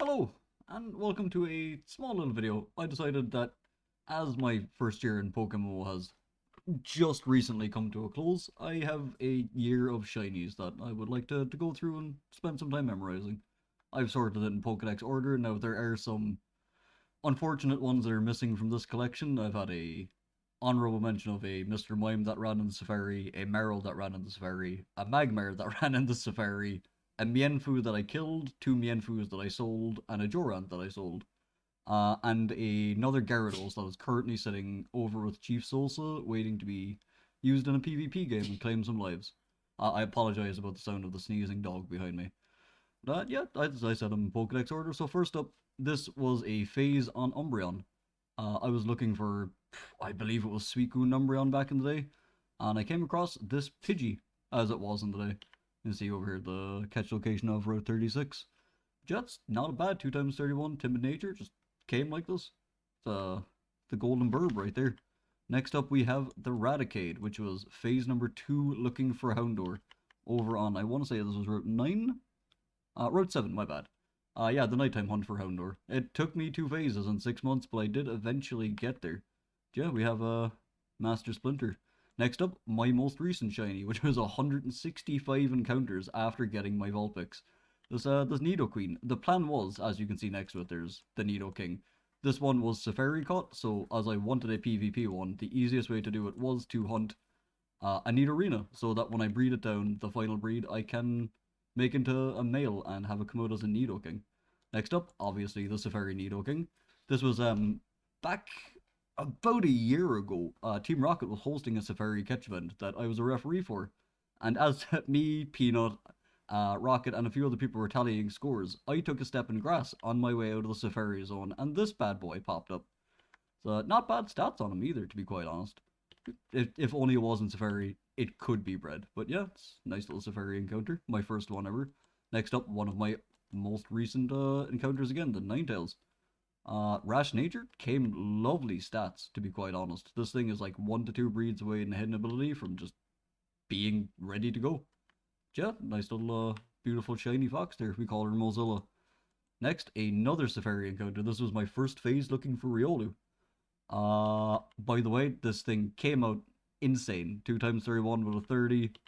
Hello, and welcome to a small little video. I decided that as my first year in PokeMMO has just recently come to a close, I have a year of shinies that I would like to go through and spend some time memorizing. I've sorted it in Pokedex order. Now, there are some unfortunate ones that are missing from this collection. I've had a honorable mention of a Mr. Mime that ran in the Safari, a Meryl that ran in the Safari, a Magmar that ran in the Safari, a Mienfoo that I killed, two Mienfoos that I sold, and a Jorant that I sold. And another Gyarados that is currently sitting over with Chief Sosa, waiting to be used in a PvP game and claim some lives. I apologize about the sound of the sneezing dog behind me. Yeah, as I said, I'm in Pokedex order. So first up, this was a phase on Umbreon. I was looking for, I believe it was Suicune Umbreon back in the day, and I came across this Pidgey, as it was in the day. You can see over here the catch location of Route 36. Jets, not a bad 2 times 31 timid nature, just came like this. The golden burb right there. Next up we have the Raticate, which was phase number 2 looking for Houndour. Over on, I want to say this was Route 9? Route 7, my bad. Yeah, the nighttime hunt for Houndour. It took me 2 phases and 6 months, but I did eventually get there. Yeah, we have a Master Splinter. Next up, my most recent shiny, which was 165 encounters after getting my Vulpix. This Nidoqueen. The plan was, as you can see next to it, there's the Nidoking. This one was Safari caught, so as I wanted a PvP one, the easiest way to do it was to hunt a Nidorina, so that when I breed it down, the final breed, I can make into a male and have it come out as a Nidoking. Next up, obviously, the Safari Nidoking. This was back about a year ago. Team Rocket was hosting a Safari catch event that I was a referee for, and as me, Peanut, Rocket, and a few other people were tallying scores, I took a step in grass on my way out of the Safari zone, and this bad boy popped up. So not bad stats on him either, to be quite honest. If only it wasn't Safari, it could be bred. But yeah, it's a nice little Safari encounter. My first one ever. Next up, one of my most recent encounters again, the Ninetales. Rash Nature came lovely stats, to be quite honest. This thing is like 1 to 2 breeds away in hidden ability from just being ready to go. Yeah, nice little beautiful shiny fox there. We call her Mozilla. Next, another Safari encounter. This was my first phase looking for Riolu. By the way, this thing came out insane. 2 times 31 with a 30. It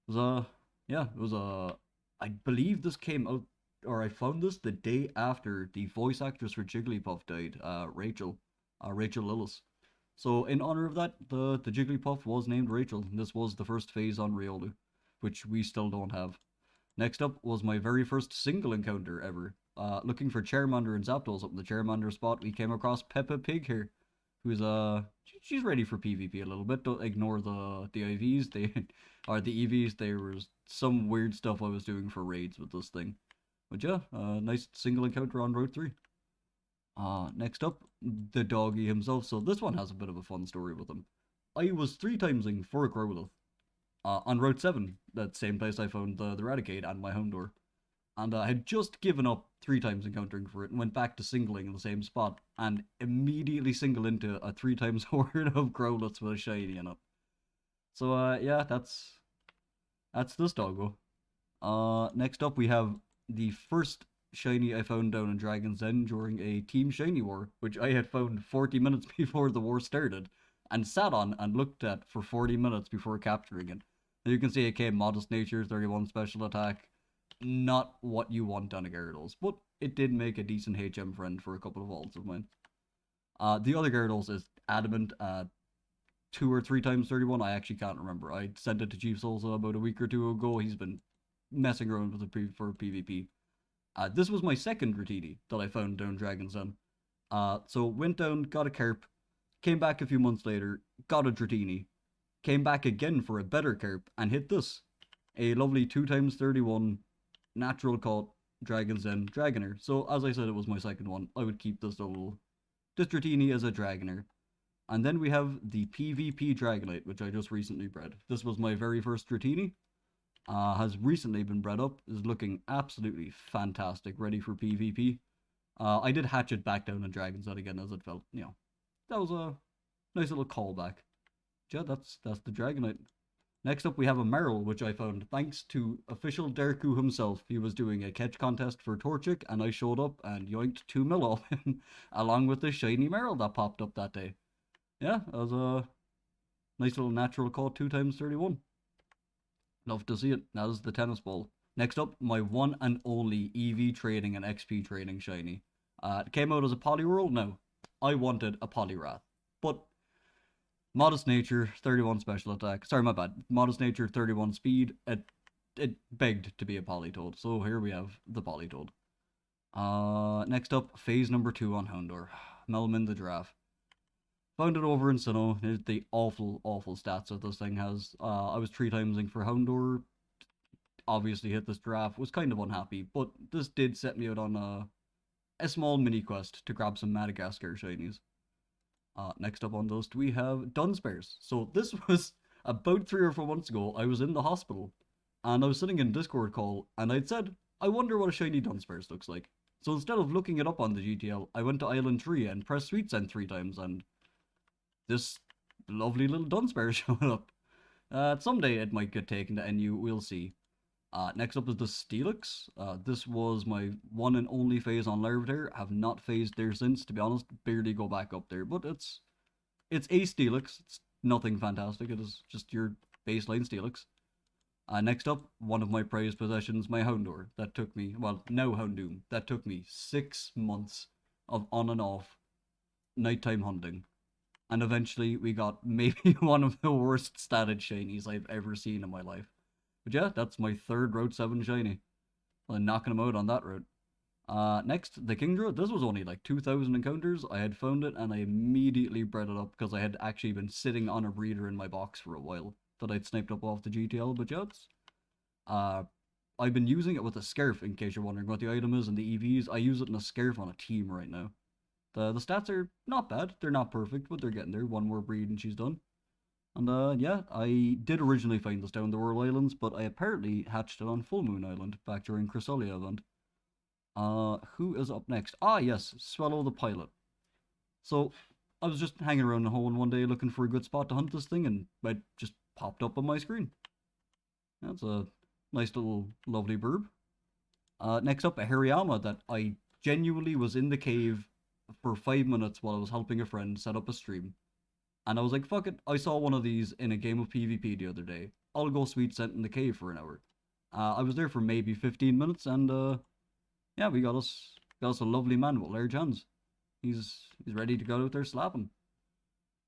was yeah, it was I believe this came out, or I found this the day after the voice actress for Jigglypuff died, Rachel Lillis. So in honor of that, the Jigglypuff was named Rachel. And this was the first phase on Riolu, which we still don't have. Next up was my very first single encounter ever. Looking for Charmander and Zapdos up in the Charmander spot, we came across Peppa Pig here, who's she's ready for PvP a little bit. Don't ignore the IVs. They are the EVs. There was some weird stuff I was doing for raids with this thing. But yeah, nice single encounter on Route 3. Next up, the doggy himself. So this one has a bit of a fun story with him. I was 3 timesing for a Growlithe on Route 7, that same place I found the Raticate and my Houndour. And I had just given up 3 times encountering for it and went back to singling in the same spot and immediately single into a 3 times horde of Growlithes with a shiny in it. So yeah, that's this doggo. Next up we have the first shiny I found down in Dragon's Den during a Team Shiny War, which I had found 40 minutes before the war started and sat on and looked at for 40 minutes before capturing it. Now you can see it came modest nature, 31 special attack. Not what you want on a Gyarados, but it did make a decent HM friend for a couple of alts of mine. The other Gyarados is adamant 2 or 3 times 31. I actually can't remember. I sent it to Chief Salsa about a week or two ago. He's been messing around with it for PvP. This was my second Dratini that I found down Dragon's Den. So went down, got a Carp, came back a few months later, got a Dratini, came back again for a better Carp, and hit this. A lovely 2 times 31 natural caught Dragon's Den Dragonair. So as I said, it was my second one. I would keep this little Dratini as a Dragonair. And then we have the PvP Dragonite, which I just recently bred. This was my very first Dratini. Has recently been bred up, is looking absolutely fantastic, ready for PvP. I did hatch it back down in Dragon's Den again as it felt, that was a nice little callback. Yeah, that's the Dragonite. Next up, we have a Meryl, which I found thanks to official Derku himself. He was doing a catch contest for Torchic, and I showed up and yoinked 2 mil off him, along with the shiny Meryl that popped up that day. Yeah, that was a nice little natural caught 2 times 31. Love to see it. That is the tennis ball. Next up, my one and only EV trading and XP trading shiny. It came out as a Poliwhirl. No, I wanted a Poliwrath. But Modest Nature, 31 special attack. Sorry, my bad. Modest Nature, 31 speed. It begged to be a Politoed. So here we have the Politoed. Next up, phase number 2 on Houndour. Melman the Giraffe. Found it over in Sinnoh. The awful, awful stats that this thing has. I was 3 timesing for Houndour. Obviously hit this giraffe. Was kind of unhappy. But this did set me out on a small mini quest to grab some Madagascar shinies. Next up on the list, we have Dunsparce. So this was about 3 or 4 months ago. I was in the hospital, and I was sitting in a Discord call, and I'd said, I wonder what a shiny Dunsparce looks like. So instead of looking it up on the GTL, I went to Island 3 and pressed Sweet Send 3 times, and this lovely little Dunsparce showed up. Someday it might get taken to NU, we'll see. Next up is the Steelix. This was my one and only phase on Larvitar. Have not phased there since, to be honest. Barely go back up there, but it's a Steelix. It's nothing fantastic. It is just your baseline Steelix. Next up, one of my prized possessions, my Houndour. That took me, well, no Houndoom. That took me 6 months of on and off nighttime hunting. And eventually we got maybe one of the worst statted shinies I've ever seen in my life. But yeah, that's my third Route 7 shiny. I'm knocking him out on that route. Next, the Kingdra. This was only like 2,000 encounters. I had found it and I immediately bred it up because I had actually been sitting on a breeder in my box for a while that I'd sniped up off the GTL. But yeah, I've been using it with a scarf, in case you're wondering what the item is, and the EVs. I use it in a scarf on a team right now. The stats are not bad. They're not perfect, but they're getting there. One more breed and she's done. And yeah, I did originally find this down the Whirl Islands, but I apparently hatched it on Full Moon Island back during Chrysalia event. Who is up next? Ah, yes, Swallow the Pilot. So, I was just hanging around the hole one day looking for a good spot to hunt this thing, and it just popped up on my screen. That's a nice little lovely burb. Next up, a Hariyama that I genuinely was in the cave for 5 minutes while I was helping a friend set up a stream. And I was like, fuck it, I saw one of these in a game of PvP the other day. I'll go Sweet Scent in the cave for an hour. I was there for maybe 15 minutes, and yeah, we got us a lovely man with large hands. He's ready to go out there slapping.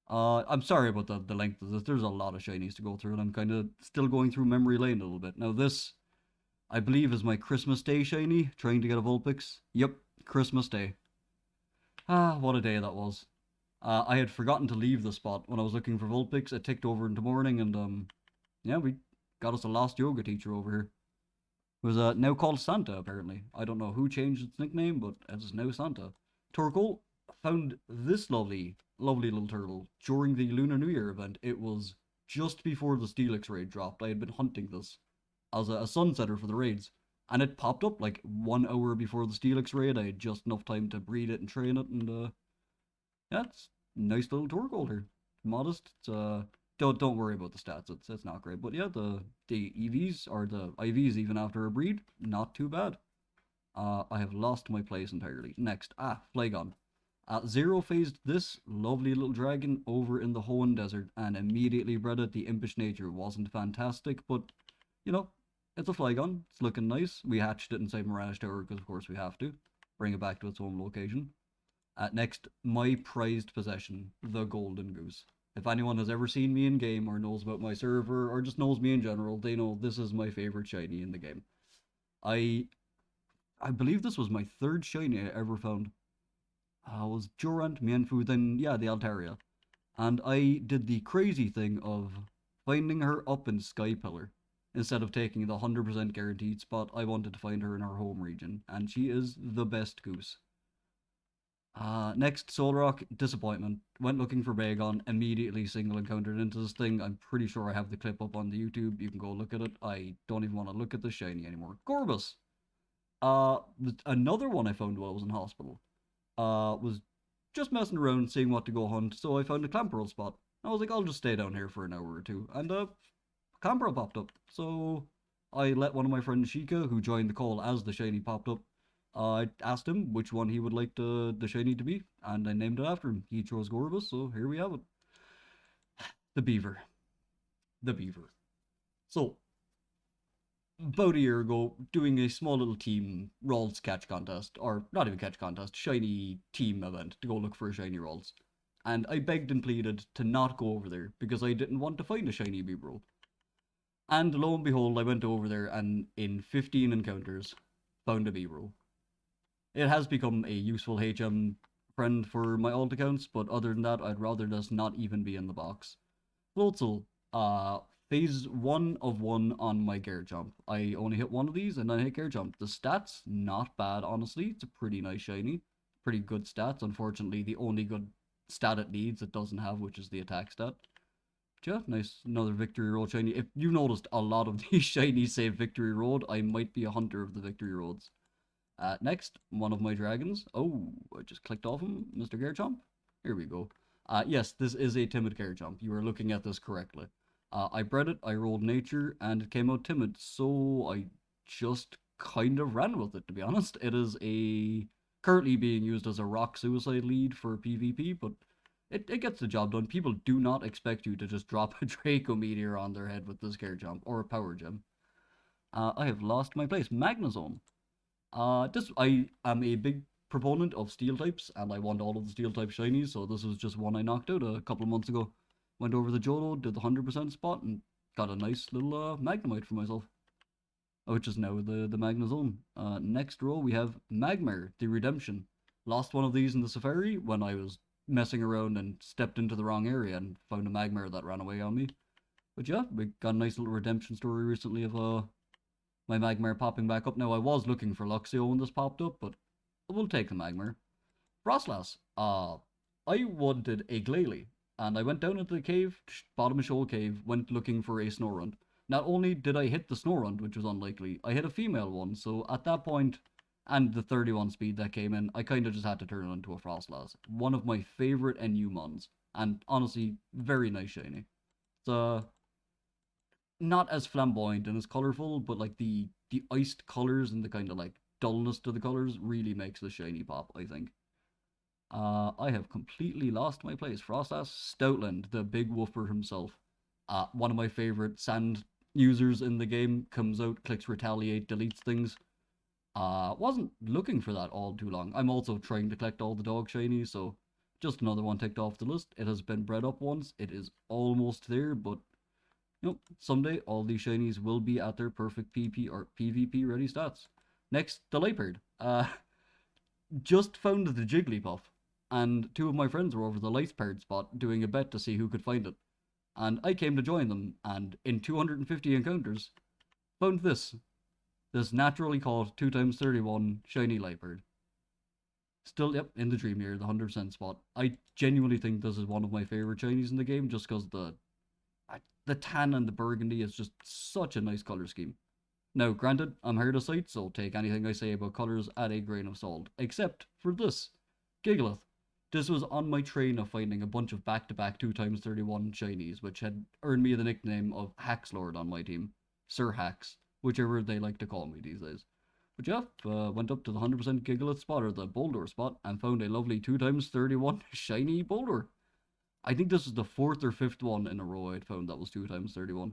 I'm sorry about the length of this. There's a lot of shinies to go through, and I'm kind of still going through memory lane a little bit. Now this, I believe, is my Christmas Day shiny, trying to get a Vulpix. Yep, Christmas Day. Ah, what a day that was. I had forgotten to leave the spot when I was looking for Vulpix. It ticked over into morning, and yeah, we got us a lost yoga teacher over here. It was now called Santa, apparently. I don't know who changed its nickname, but it is now Santa. Torkoal found this lovely, lovely little turtle during the Lunar New Year event. It was just before the Steelix raid dropped. I had been hunting this as a sunsetter for the raids, and it popped up like 1 hour before the Steelix raid. I had just enough time to breed it and train it, and yeah, it's a nice little Torkoal here. Modest. It's don't worry about the stats. It's not great, but yeah, the EVs or the IVs even after a breed, not too bad. I have lost my place entirely. Next, Flygon. Zero phased this lovely little dragon over in the Hoenn Desert and immediately bred it. The impish nature wasn't fantastic, but you know, it's a Flygon. It's looking nice. We hatched it inside Mirage Tower because of course we have to bring it back to its home location. Next, my prized possession, the Golden Goose. If anyone has ever seen me in game or knows about my server or just knows me in general, they know this is my favorite shiny in the game. I believe this was my third shiny I ever found. Was Durant, Mienfu, then yeah, the Altaria. And I did the crazy thing of finding her up in Sky Pillar. Instead of taking the 100% guaranteed spot, I wanted to find her in our home region. And she is the best goose. Next, Solrock, disappointment. Went looking for Bagon, immediately single encountered into this thing. I'm pretty sure I have the clip up on the YouTube. You can go look at it. I don't even want to look at the shiny anymore. Gorbus. Another one I found while I was in hospital. Was just messing around, seeing what to go hunt. So I found a Clamperl spot. I was like, I'll just stay down here for an hour or two. And Canberra popped up. So I let one of my friends Shika, who joined the call as the shiny popped up. I asked him which one he would like the shiny to be, and I named it after him. He chose Gorbus, so here we have it. The beaver. The beaver. So, about a year ago, doing a small little team Rolls catch contest, or not even catch contest, shiny team event to go look for shiny Rolls. And I begged and pleaded to not go over there because I didn't want to find a shiny Beaver. And lo and behold, I went over there and in 15 encounters found a Beaver. It has become a useful HM friend for my alt accounts, but other than that, I'd rather just not even be in the box. Floatzel, phase 1 of 1 on my Gear Jump. I only hit one of these and then I hit Gear Jump. The stats, not bad, honestly. It's a pretty nice shiny. Pretty good stats. Unfortunately, the only good stat it needs, it doesn't have, which is the attack stat. Yeah, nice. Another Victory Road shiny. If you noticed a lot of these shinies say Victory Road, I might be a hunter of the Victory Roads. Next, one of my dragons. Oh, I just clicked off him, Mr. Garchomp. Here we go. Yes, this is a timid Garchomp. You are looking at this correctly. I bred it, I rolled nature, and it came out timid, so I just kind of ran with it, to be honest. It is currently being used as a rock suicide lead for PvP, but it gets the job done. People do not expect you to just drop a Draco Meteor on their head with this Garchomp, or a Power Gem. I have lost my place. Magnezone. This I am a big proponent of steel types, and I want all of the steel type shinies. So this was just one I knocked out a couple of months ago. Went over the Jolo, did the 100% spot, and got a nice little Magnemite for myself, which is now the Magnezone. Next row we have Magmar, the Redemption. Lost one of these in the Safari when I was messing around and stepped into the wrong area and found a Magmar that ran away on me. But yeah, we got a nice little redemption story recently of my Magmar popping back up. Now, I was looking for Luxio when this popped up, but we'll take the Magmar. Frostlass. I wanted a Glalie, and I went down into the cave, bottom of Shoal Cave, went looking for a Snorunt. Not only did I hit the Snorunt, which was unlikely, I hit a female one, so at that point, and the 31 speed that came in, I kind of just had to turn it into a Frostlass. One of my favorite NU mons, and honestly, very nice shiny. It's not as flamboyant and as colorful, but like the iced colors and the kind of like dullness to the colors really makes the shiny pop, I think. I have completely lost my place. Frostas Stoutland, the big woofer himself. One of my favorite sand users in the game, comes out, clicks retaliate, deletes things. Wasn't looking for that all too long. I'm also trying to collect all the dog shinies, so just another one ticked off the list. It has been bred up once. It is almost there, but someday all these shinies will be at their perfect PP or PvP ready stats. Next, the Liepard. Just found the Jigglypuff, and two of my friends were over the Liepard spot doing a bet to see who could find it. And I came to join them, and in 250 encounters, found this naturally caught 2x31 shiny Liepard. Still, yep, in the dream year, the 100% spot. I genuinely think this is one of my favorite shinies in the game, just because the tan and the burgundy is just such a nice color scheme. Now, granted, I'm hard of sight, so take anything I say about colors at a grain of salt. Except for this. Gigalith. This was on my train of finding a bunch of back-to-back 2x31 shinies, which had earned me the nickname of Haxlord on my team. Sir Hax, whichever they like to call me these days. But yeah, went up to the 100% Gigalith spot, or the Boulder spot, and found a lovely 2x31 shiny Boulder. I think this is the fourth or fifth one in a row I'd found that was 2x31.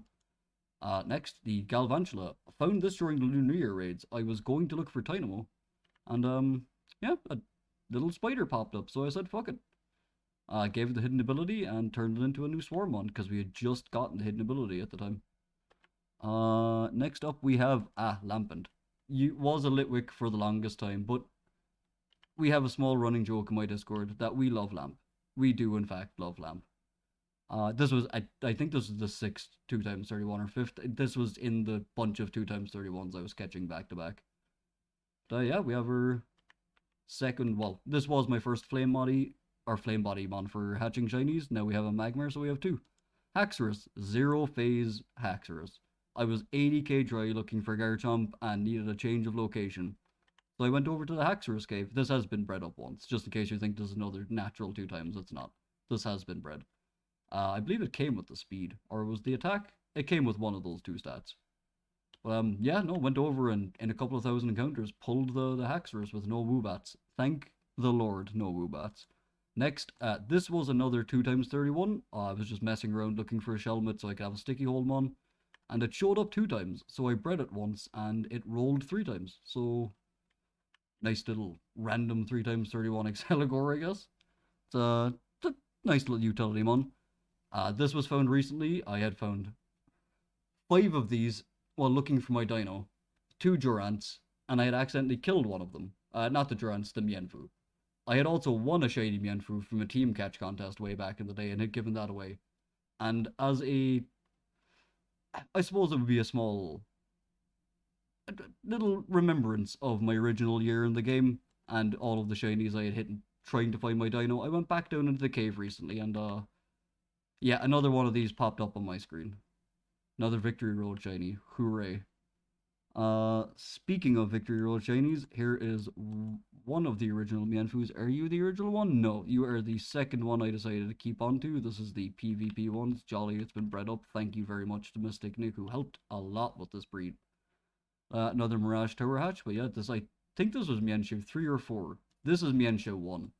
Next, the Galvantula. Found this during the New Year raids. I was going to look for Dynamo, and yeah, a little spider popped up, so I said fuck it. Gave it the hidden ability and turned it into a new swarm one because we had just gotten the hidden ability at the time. Next up we have Lampent. Was a Litwick for the longest time, but we have a small running joke in my Discord that we love Lamp. We do in fact love Lamp. This was I think this was the sixth 2x31 or fifth. This was in the bunch of 2x31s I was catching back to back. But yeah, we have our second. Well, this was my first flame body mon for hatching shinies. Now we have a Magmar, so we have two. Haxorus, zero phase Haxorus. I was 80k dry looking for Garchomp and needed a change of location. So I went over to the Haxorus cave. This has been bred up once, just in case you think this is another natural 2x. It's not. This has been bred. I believe it came with the speed, or was the attack? it came with one of those two stats. But yeah, no, went over and in a couple of thousand encounters pulled the Haxorus with no Woobats. Thank the Lord, no Woobats. Next, this was another 2 times 31. I was just messing around looking for a Shelmet so I could have a sticky hold on. And it showed up 2 times, so I bred it once and it rolled 3 times. So, nice little random 3 times 31 Exceligore, I guess. It's a nice little utility mon. This was found recently. I had found 5 of these while looking for my dino, 2 Durants, and I had accidentally killed one of them. Not the Durants, the Mienfoo. I had also won a shiny Mienfoo from a team catch contest way back in the day and had given that away. And as I suppose it would be a small, little remembrance of my original year in the game and all of the shinies I had hit trying to find my dino. I went back down into the cave recently and, yeah, another one of these popped up on my screen. Another Victory Road shiny. Hooray. Speaking of Victory Road shinies, here is one of the original Mienfoos. Are you the original one? No, you are the second one I decided to keep on to. This is the PvP one. It's jolly, it's been bred up. Thank you very much to Mystic Nick, who helped a lot with this breed. Another Mirage Tower Hatch, but yeah, I think this was Mienshao 3 or 4. This is Mienshao 1.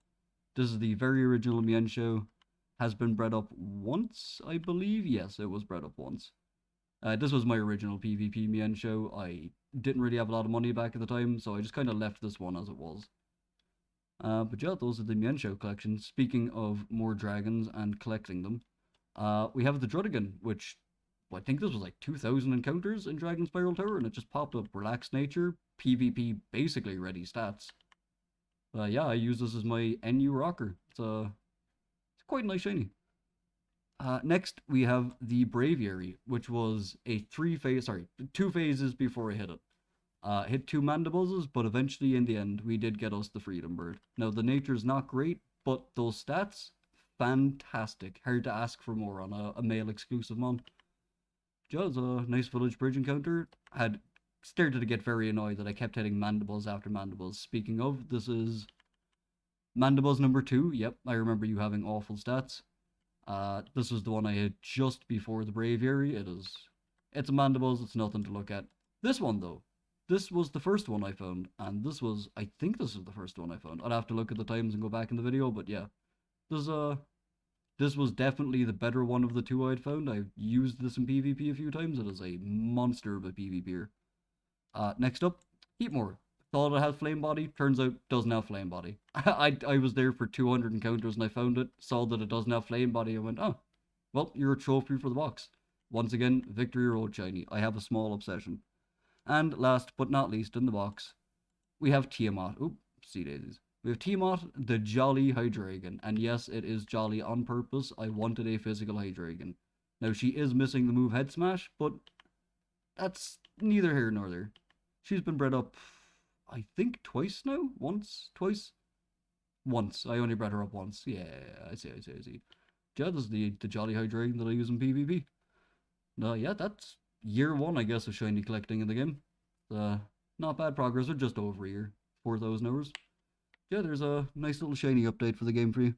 This is the very original Mienshao. Has been bred up once, I believe. Yes, it was bred up once. This was my original PvP Mienshao. I didn't really have a lot of money back at the time, so I just kind of left this one as it was. But yeah, those are the Mienshao collections. Speaking of more dragons and collecting them, we have the Drudigan, which I think this was like 2,000 encounters in Dragon Spiral Tower, and it just popped up. Relaxed nature, PvP basically ready stats. Yeah, I use this as my NU rocker. It's quite a nice shiny. Next, we have the Braviary, which was a 2 phases before I hit it. Hit 2 Mandibuzzes, but eventually in the end, we did get us the Freedom Bird. Now, the nature's not great, but those stats, fantastic. Hard to ask for more on a male exclusive mon. Just a nice village bridge encounter. Had started to get very annoyed that I kept hitting Mandibuzz after Mandibuzz. Speaking of, this is Mandibuzz number 2. Yep, I remember you having awful stats. This was the one I had just before the Braviary. It's a Mandibuzz, it's nothing to look at. This one though, this was the first one I found, and I think this is the first one I found. I'd have to look at the times and go back in the video, but yeah. This was definitely the better one of the 2 I'd found. I've used this in PvP a few times. It is a monster of a PvPer. Next up, Heatmore. Thought it had flame body, turns out doesn't have flame body. I was there for 200 encounters and I found it, saw that it doesn't have flame body, and went, oh, well, you're a trophy for the box. Once again, Victory Road shiny. I have a small obsession. And last but not least in the box, we have Tiamat. Oop, sea daisies. We have Tiamat, the Jolly Hydreigon. And yes, it is jolly on purpose. I wanted a physical Hydreigon. Now, she is missing the move Head Smash, but that's neither here nor there. She's been bred up, I think, twice now? Once? Twice? Once. I only bred her up once. Yeah, I see. Yeah, this is the Jolly Hydreigon that I use in PvP. Yeah, that's year 1, I guess, of shiny collecting in the game. Not bad progress, or just over a year. 4,000 hours. Yeah, there's a nice little shiny update for the game for you.